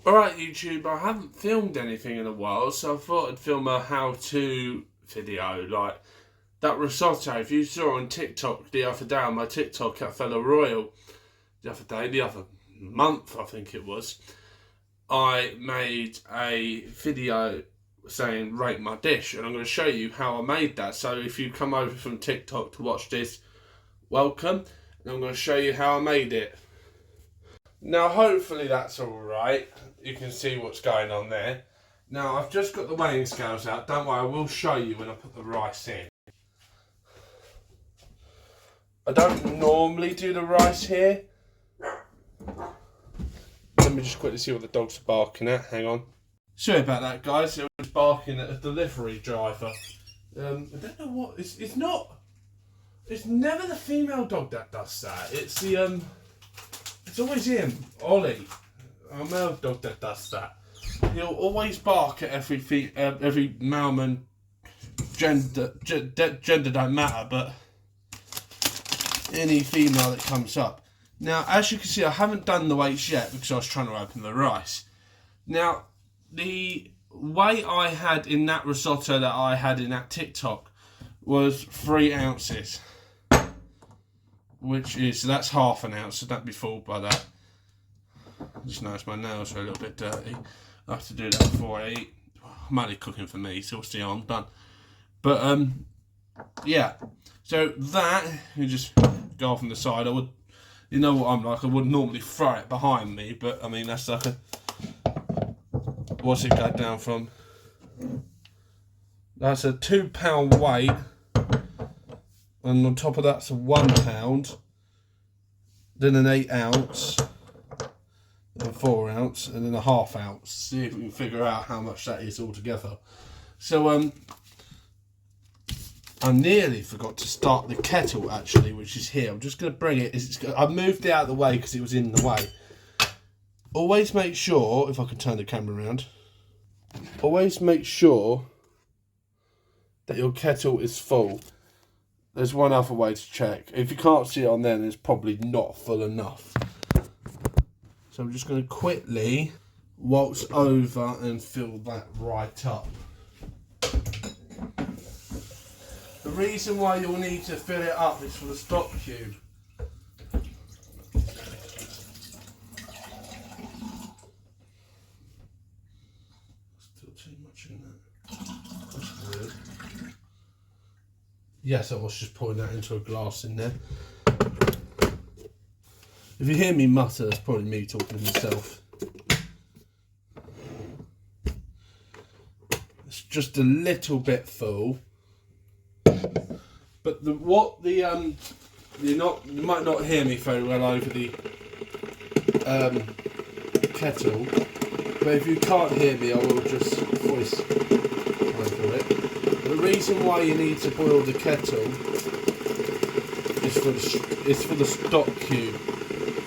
Alright YouTube, I haven't filmed anything in a while, so I thought I'd film a how-to video, like that risotto. If you saw on TikTok the other day, on my TikTok at Fellow Royal, the other month I think it was, I made a video saying rate my dish, and I'm going to show you how I made that. So if you come over from TikTok to watch this, welcome, and I'm going to show you how I made it. Now hopefully that's alright, you can see what's going on there. Now I've just got the weighing scales out, don't worry, I will show you when I put the rice in. I don't normally do the rice here. Let me just quickly see what the dogs are barking at, hang on. Sorry about that guys, it was barking at a delivery driver. I don't know what, it's never the female dog that does that, it's the, it's always him, Ollie, our male dog that does that. He'll always bark at every mailman, gender don't matter, but any female that comes up. Now, as you can see, I haven't done the weights yet because I was trying to open the rice. Now, the weight I had in that risotto that I had in that TikTok was 3 ounces. Which is, so that's half an ounce, so don't be fooled by that. I just noticed my nails are a little bit dirty. I have to do that before I eat. I'm only cooking for me, so obviously I'm done. But, yeah. So that, you just go off on the side. I would, you know what I'm like, I wouldn't normally throw it behind me, but I mean, that's like a, what's it go down from? That's a £2 weight. And on top of that's a £1, then an 8 ounce, a 4 ounce, and then a ½ ounce. See if we can figure out how much that is altogether. So I nearly forgot to start the kettle actually, which is here. I'm just going to bring it. I moved it out of the way because it was in the way. Always make sure, if I can turn the camera around, always make sure that your kettle is full. There's one other way to check. If you can't see it on there, then it's probably not full enough. So I'm just going to quickly waltz over and fill that right up. The reason why you'll need to fill it up is for the stock cube. Still too much in that. That's weird. Yes, I was just pouring that into a glass in there. If you hear me mutter, that's probably me talking to myself. It's just a little bit full. But you might not hear me very well over the kettle. But if you can't hear me, I will just voice over it. The reason why you need to boil the kettle is for the stock cube.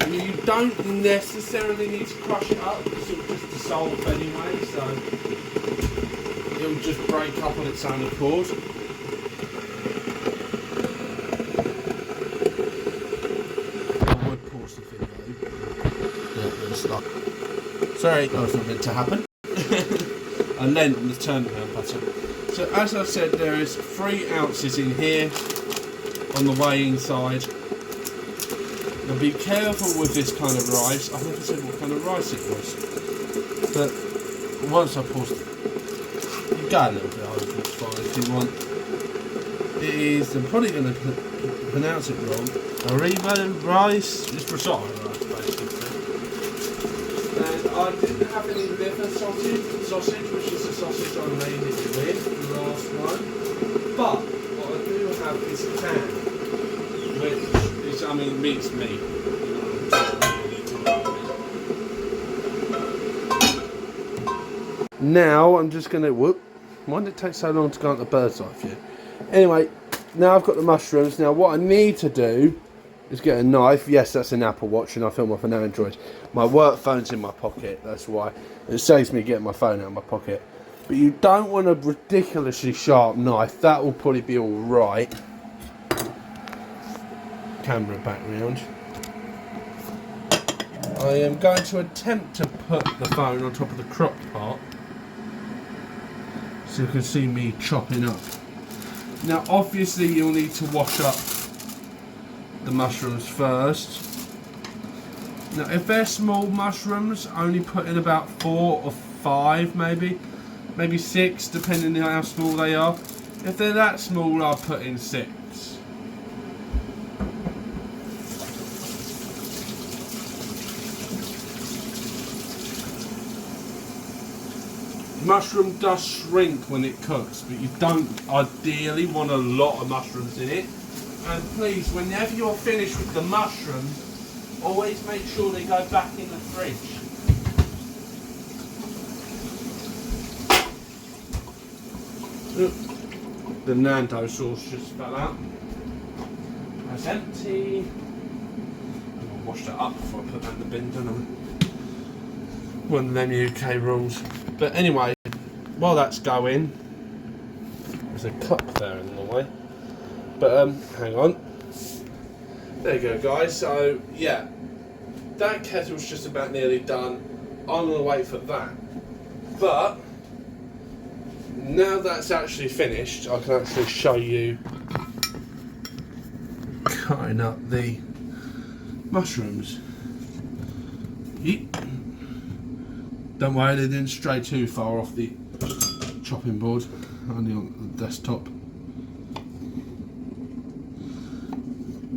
I mean, you don't necessarily need to crush it up because it'll just dissolve anyway, so it'll just break up on its own accord. I would pause the video. Sorry, that was not meant to happen. I leant on the turnaround button. So as I said, there is 3 ounces in here on the weighing side. Now be careful with this kind of rice. I never said what kind of rice it was. But once I paused it, you go a little bit over, it's fine if you want. It is, I'm probably going to pronounce it wrong, Arrivo rice. It's risotto rice basically. And I didn't have any liver sausage, which is the sausage I made it with, the last one. But what I do have is ham, which is, I mean, meat's meat. Now I'm just going to, why did it take so long to go on the bird's eye view? Anyway, now I've got the mushrooms. Now what I need to do is get a knife. Yes, that's an Apple Watch and I film off an Android. My work phone's in my pocket, that's why. It saves me getting my phone out of my pocket. But you don't want a ridiculously sharp knife. That will probably be alright. Camera back round. I am going to attempt to put the phone on top of the crock pot so you can see me chopping up. Now obviously you'll need to wash up the mushrooms first. Now if they're small mushrooms, only put in about 4 or 5 maybe 6 depending on how small they are. If they're that small, I'll put in 6. Mushroom does shrink when it cooks, but you don't ideally want a lot of mushrooms in it. And please, whenever you're finished with the mushrooms, always make sure they go back in the fridge. Oop, the Nando sauce just fell out. That's empty. I'll wash that up before I put that in the bin, don't I? One of them UK rules. But anyway, while that's going, there's a cup there in the way. But hang on. There you go, guys. So yeah, that kettle's just about nearly done. I'm gonna wait for that. But now that's actually finished, I can actually show you cutting up the mushrooms. Yeet. Don't worry, they didn't stray too far off the chopping board, only on the desktop.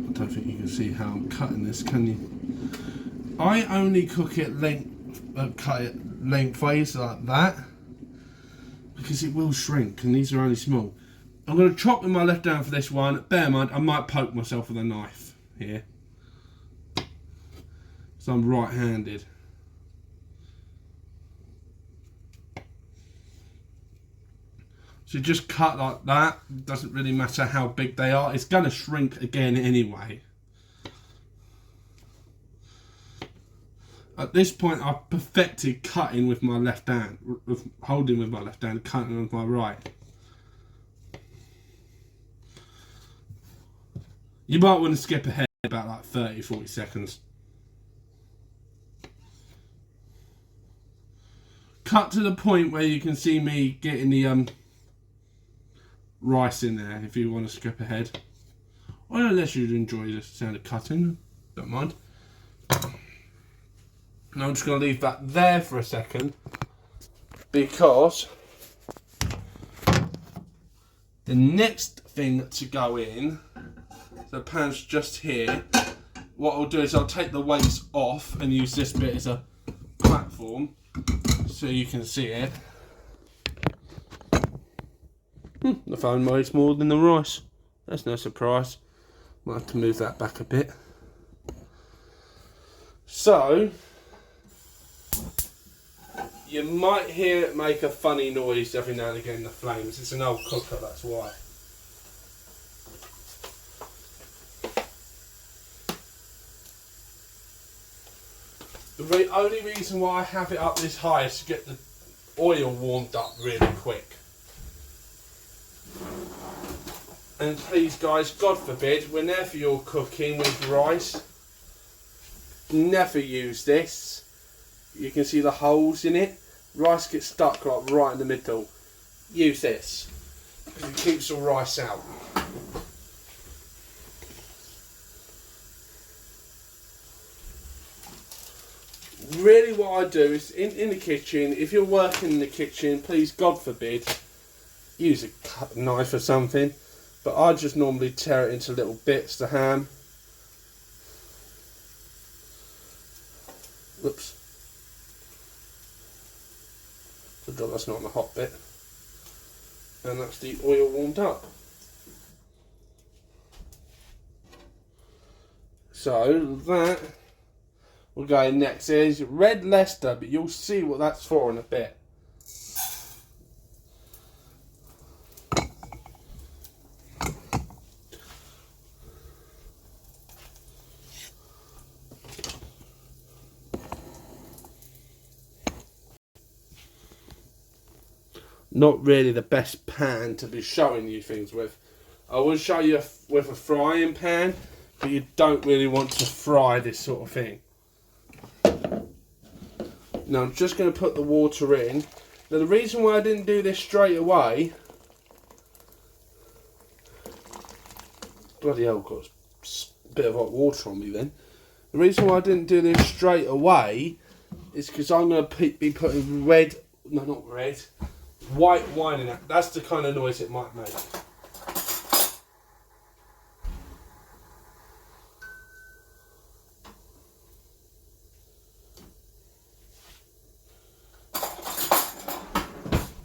I don't think you can see how I'm cutting this, can you? I only cook it cut it lengthways like that because it will shrink, and these are only small. I'm going to chop with my left hand for this one. Bear in mind, I might poke myself with a knife here, so I'm right-handed. So just cut like that. Doesn't really matter how big they are. It's going to shrink again anyway. At this point, I've perfected cutting with my left hand, holding with my left hand, cutting with my right. You might want to skip ahead about like 30-40 seconds. Cut to the point where you can see me getting the rice in there, if you want to skip ahead. Or unless you enjoy the sound of cutting, don't mind. And I'm just going to leave that there for a second because the next thing to go in, the pan's just here. What I'll do is I'll take the weights off and use this bit as a platform so you can see it. The phone weighs more than the rice. That's no surprise. Might have to move that back a bit. So, you might hear it make a funny noise every now and again in the flames. It's an old cooker, that's why. The only reason why I have it up this high is to get the oil warmed up really quick. And please guys, God forbid, whenever you're cooking with rice, never use this. You can see the holes in it. Rice gets stuck like right in the middle. Use this, because it keeps the rice out. Really what I do is, in the kitchen, if you're working in the kitchen, please, God forbid, use a cut knife or something. But I just normally tear it into little bits, the ham. Whoops. So that's not on the hot bit. And that's the oil warmed up. So that will go in next. There's red Leicester, but you'll see what that's for in a bit. Not really the best pan to be showing you things with. I will show you with a frying pan, but you don't really want to fry this sort of thing. Now I'm just going to put the water in. Now the reason why I didn't do this straight away, bloody hell, got a bit of hot water on me then. The reason why I didn't do this straight away is because I'm going to be putting white wine in it. That's the kind of noise it might make.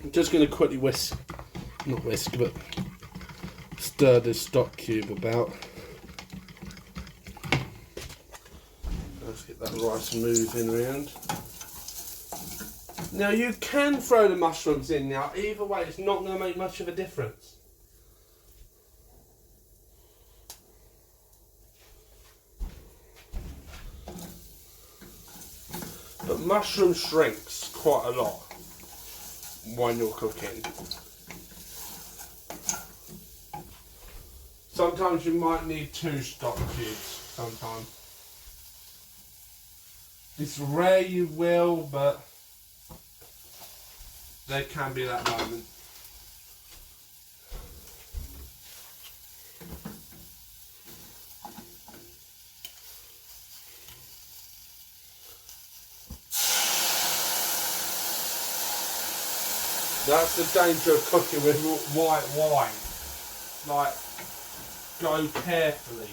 I'm just going to quickly but stir this stock cube about. Let's get that rice moving around. Now you can throw the mushrooms in now, either way it's not going to make much of a difference. But mushroom shrinks quite a lot when you're cooking. Sometimes you might need 2 stock cubes, sometimes. It's rare you will, but there can be that moment. That's the danger of cooking with white wine. Like, go carefully.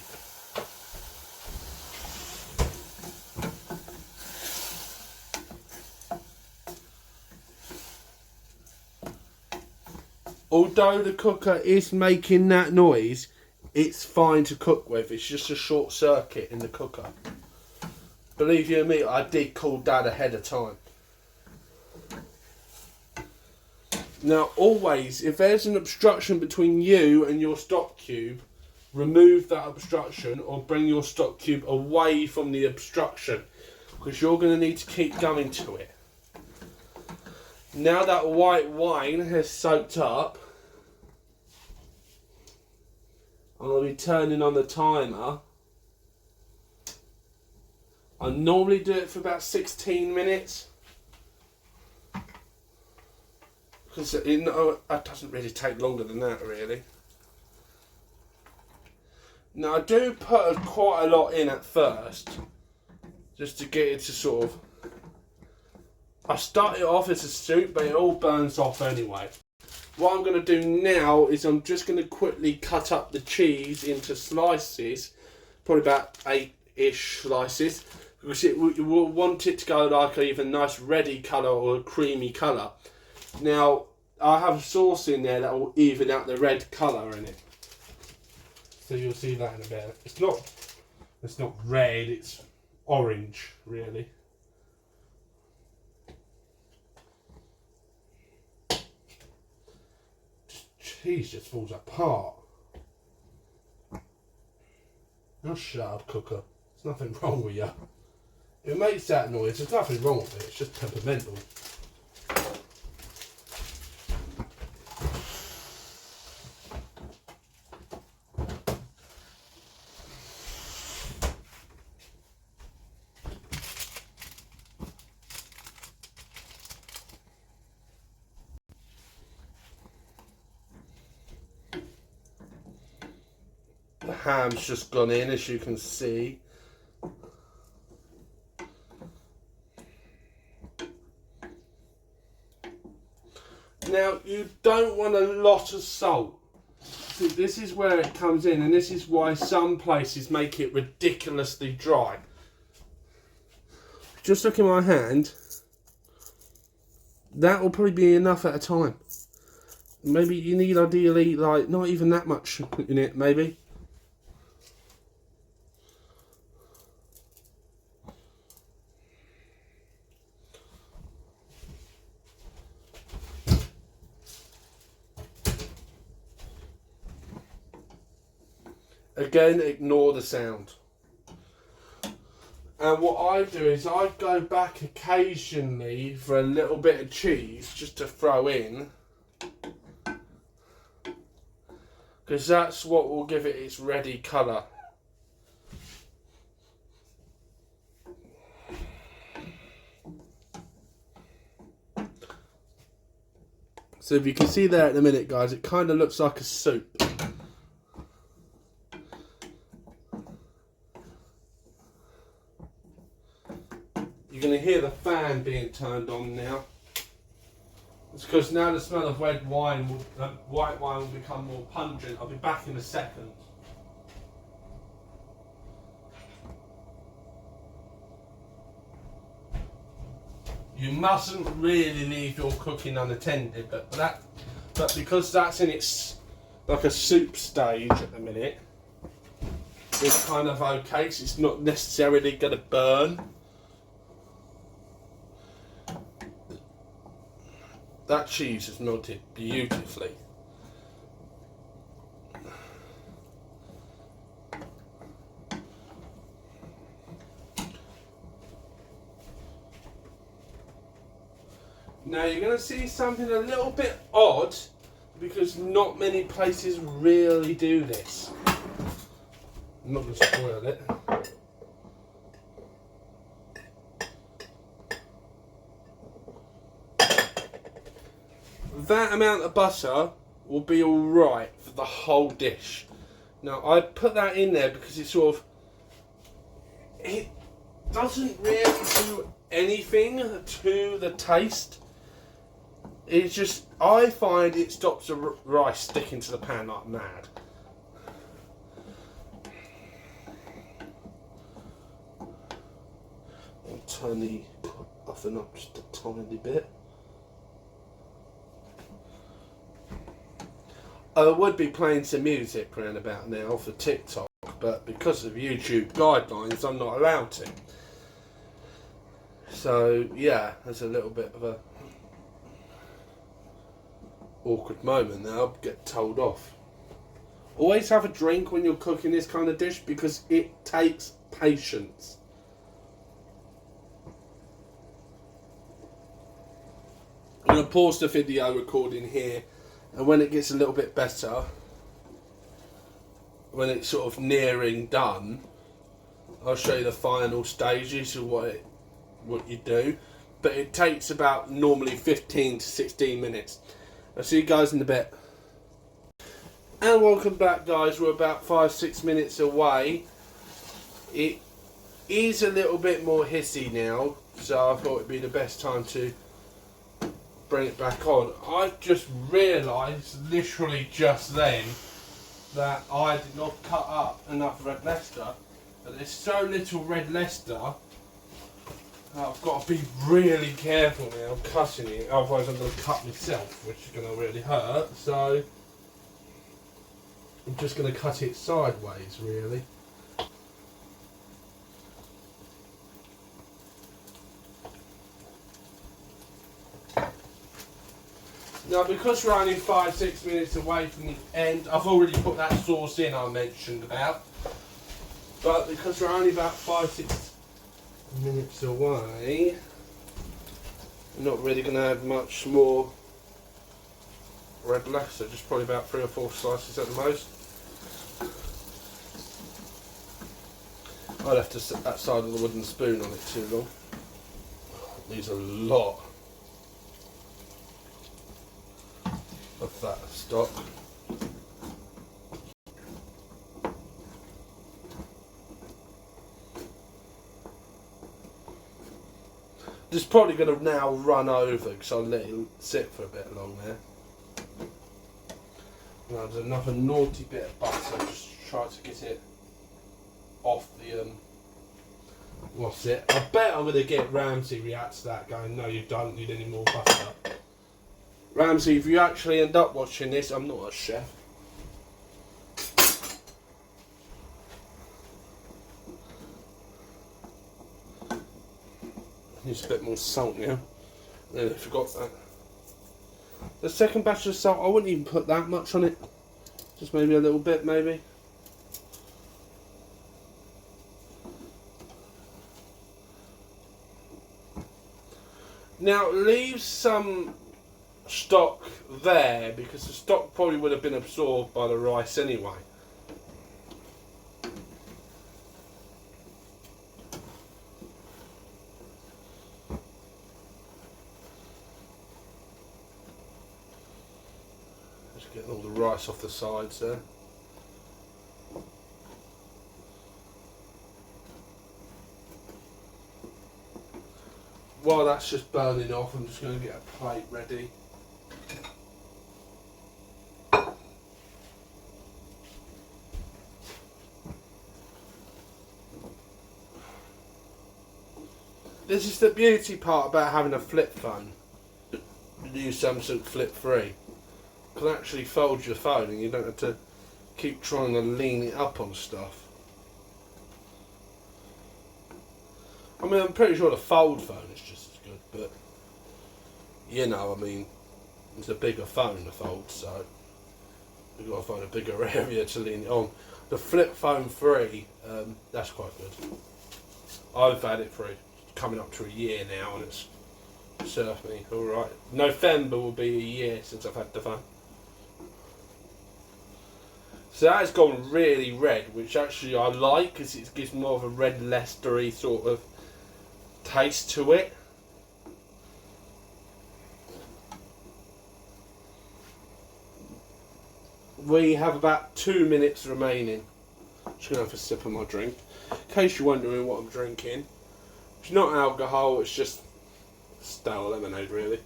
Although the cooker is making that noise, it's fine to cook with. It's just a short circuit in the cooker. Believe you me, I did call Dad ahead of time. Now always, if there's an obstruction between you and your stock cube, remove that obstruction or bring your stock cube away from the obstruction, because you're going to need to keep going to it. Now that white wine has soaked up, I'm going to be turning on the timer. I normally do it for about 16 minutes. Because it doesn't really take longer than that, really. Now I do put quite a lot in at first, just to get it to sort of... I start it off as a soup, but it all burns off anyway. What I'm going to do now is I'm just going to quickly cut up the cheese into slices, probably about 8-ish slices, because you will want it to go like either a nice reddy colour or a creamy colour. Now, I have sauce in there that will even out the red colour in it. So you'll see that in a bit. It's not red, it's orange, really. Cheese just falls apart. Oh, shut up, cooker. There's nothing wrong with you. It makes that noise. There's nothing wrong with it. It's just temperamental. The ham's just gone in, as you can see. Now, you don't want a lot of salt. See, this is where it comes in, and this is why some places make it ridiculously dry. Just look at my hand. That will probably be enough at a time. Maybe you need ideally, like, not even that much in it, maybe. Again, ignore the sound. And what I do is I go back occasionally for a little bit of cheese just to throw in, because that's what will give it its ready colour. So if you can see there in a minute, guys, it kind of looks like a soup. You're going to hear the fan being turned on now. It's because now the smell of white wine will become more pungent. I'll be back in a second. You mustn't really leave your cooking unattended, but because that's in its like a soup stage at the minute, it's kind of okay. So it's not necessarily going to burn. That cheese has melted beautifully. Now you're going to see something a little bit odd because not many places really do this. I'm not going to spoil it. That amount of butter will be alright for the whole dish. Now I put that in there because it doesn't really do anything to the taste. It's just, I find it stops the rice sticking to the pan like mad. I'll turn the oven up just a tiny bit. I would be playing some music around about now for TikTok, but because of YouTube guidelines, I'm not allowed to. So yeah, there's a little bit of a awkward moment there. I'll get told off. Always have a drink when you're cooking this kind of dish because it takes patience. I'm going to pause the video recording here, and when it gets a little bit better, when it's sort of nearing done, I'll show you the final stages of what you do. But it takes about normally 15 to 16 minutes. I'll see you guys in a bit. And welcome back, guys. We're about 5-6 minutes away. It is a little bit more hissy now, so I thought it'd be the best time to bring it back on. I've just realised, literally just then, that I did not cut up enough red Leicester. But there's so little red Leicester, I've got to be really careful now cutting it, otherwise I'm going to cut myself, which is going to really hurt. So I'm just going to cut it sideways, really. Now, because we're only 5-6 minutes away from the end, I've already put that sauce in I mentioned about. But because we're only about 5-6 minutes away, I'm not really going to add much more red Leicester, just probably about 3 or 4 slices at the most. I'd have to set that side of the wooden spoon on it too long. It needs a lot of that stock. It's probably going to now run over because I'll let it sit for a bit long there. Now there's another naughty bit of butter, just try to get it off the what's it? I bet I'm going to get Ramsey react to that going, no you don't need any more butter. Ramsey, if you actually end up watching this, I'm not a chef. Needs a bit more salt now. I forgot that. The second batch of salt, I wouldn't even put that much on it. Just maybe a little bit, maybe. Now leave some stock there because the stock probably would have been absorbed by the rice anyway. Just getting all the rice off the sides there. While that's just burning off, I'm just going to get a plate ready. This is the beauty part about having a flip phone. The new Samsung Flip 3. You can actually fold your phone and you don't have to keep trying to lean it up on stuff. I mean, I'm pretty sure the fold phone is just as good, but you know, I mean, it's a bigger phone, the fold, so you've got to find a bigger area to lean it on. The Flip Phone 3, that's quite good. I've had it for coming up to a year now, and it's served me alright. November will be a year since I've had the phone. So that has gone really red, which actually I like, because it gives more of a red Leicester-y sort of taste to it. We have about 2 minutes remaining. Just going to have a sip of my drink. In case you're wondering what I'm drinking, it's not alcohol, it's just stale lemonade really.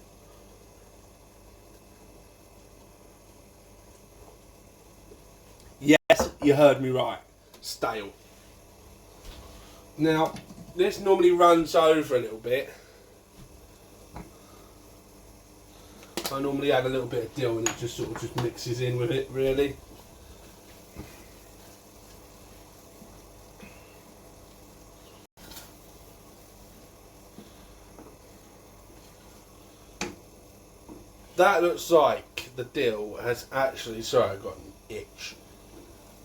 Yes, you heard me right. Stale. Now, this normally runs over a little bit. I normally add a little bit of dill and it just sort of just mixes in with it really. That looks like the dill has actually, sorry, I got an itch.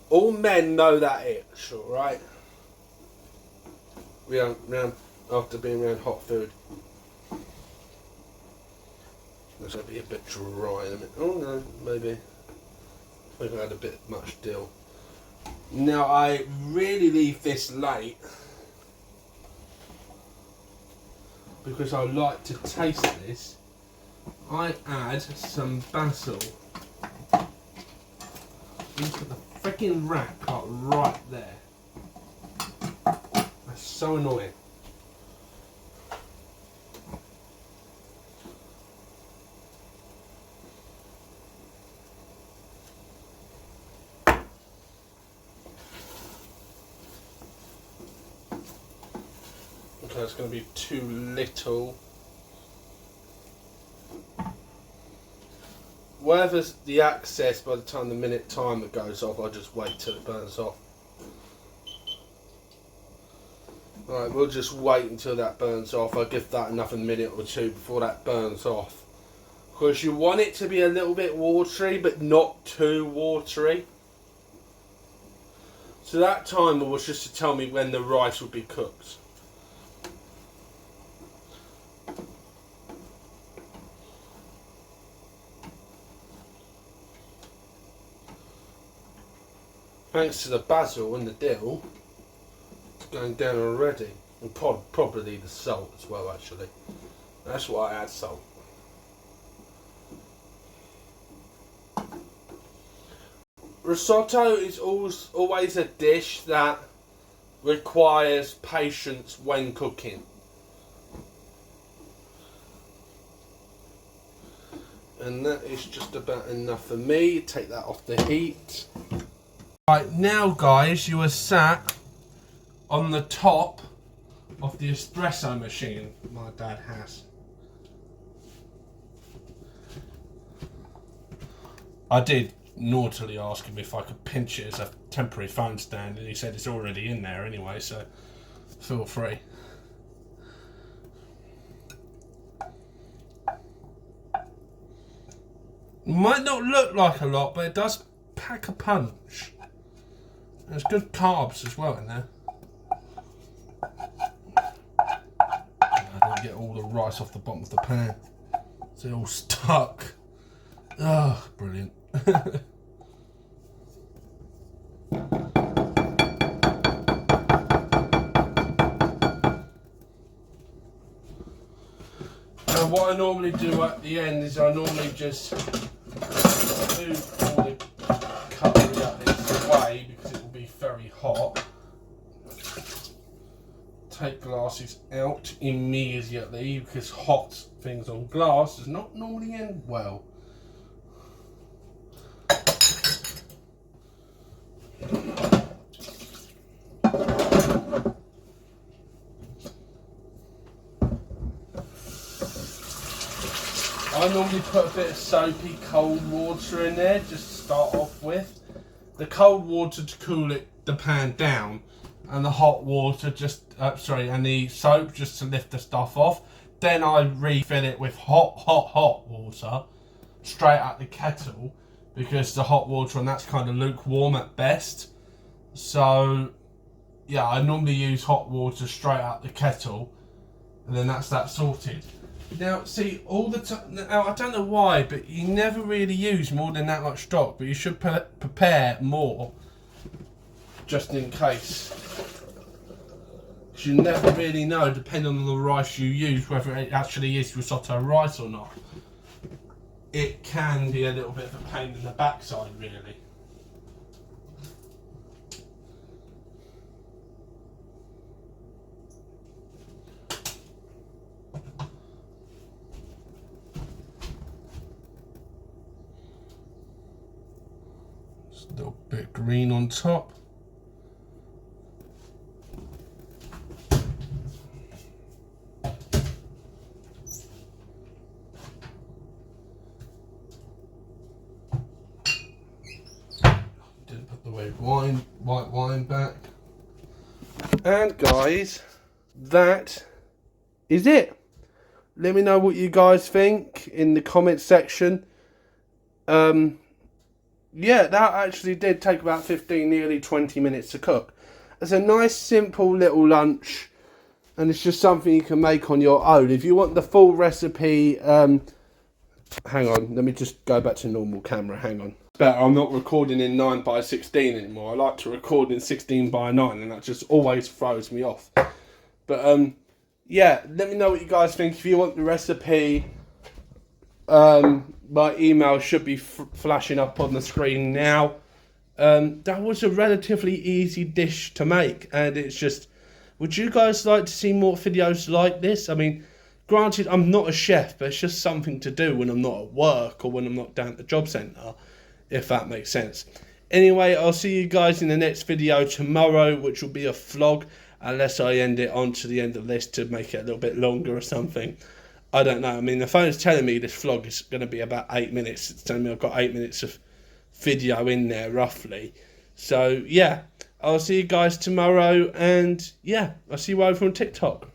All men know that itch, alright? After being around hot food. It's going to be a bit dry in a minute. Oh no, maybe. I think I had a bit much dill. Now I really leave this late because I like to taste this. I add some basil into the freaking rack right there. That's so annoying. Okay, it's going to be too little. Wherever's the access, by the time the minute timer goes off, I just wait till it burns off. Right, we'll just wait until that burns off. I'll give that another minute or two before that burns off. Because you want it to be a little bit watery, but not too watery. So that timer was just to tell me when the rice would be cooked. Thanks to the basil and the dill, it's going down already. And probably the salt as well, actually. That's why I add salt. Risotto is always a dish that requires patience when cooking. And that is just about enough for me. Take that off the heat. Right, now guys, you are sat on the top of the espresso machine my dad has. I did naughtily ask him if I could pinch it as a temporary phone stand, and he said it's already in there anyway, so feel free. Might not look like a lot, but it does pack a punch. There's good carbs as well in there. I don't get all the rice off the bottom of the pan. It's all stuck. Oh, brilliant. Now what I normally do at the end is I normally just move all the cutlery up this way because it will be very hot. Take glasses out immediately because hot things on glass does not normally end well. I normally put a bit of soapy cold water in there just to start off with. The cold water to cool the pan down, and the hot water just, and the soap just to lift the stuff off. Then I refill it with hot water straight out the kettle, because the hot water on that's kind of lukewarm at best. So yeah, I normally use hot water straight out the kettle, and then that's that sorted. Now, see, all the time, now I don't know why, but you never really use more than that much stock, but you should prepare more, just in case. Because you never really know, depending on the rice you use, whether it actually is risotto rice or not. It can be a little bit of a pain in the backside, really. A little bit of green on top. Didn't put the white wine back. And guys, that is it. Let me know what you guys think in the comments section. Yeah, that actually did take about 15, nearly 20 minutes to cook. It's a nice, simple little lunch, and it's just something you can make on your own. If you want the full recipe, hang on, let me just go back to normal camera, hang on. Better, I'm not recording in 9:16 anymore. I like to record in 16:9, and that just always throws me off. But, yeah, let me know what you guys think. If you want the recipe, my email should be flashing up on the screen now. That was a relatively easy dish to make, and it's just, would you guys like to see more videos like this? I mean, granted, I'm not a chef, but it's just something to do when I'm not at work or when I'm not down at the job centre, if that makes sense. Anyway, I'll see you guys in the next video tomorrow, which will be a vlog, unless I end it on to the end of this to make it a little bit longer or something. I don't know. I mean, the phone's telling me this vlog is going to be about 8 minutes. It's telling me I've got 8 minutes of video in there, roughly. So, yeah, I'll see you guys tomorrow. And, yeah, I'll see you over on TikTok.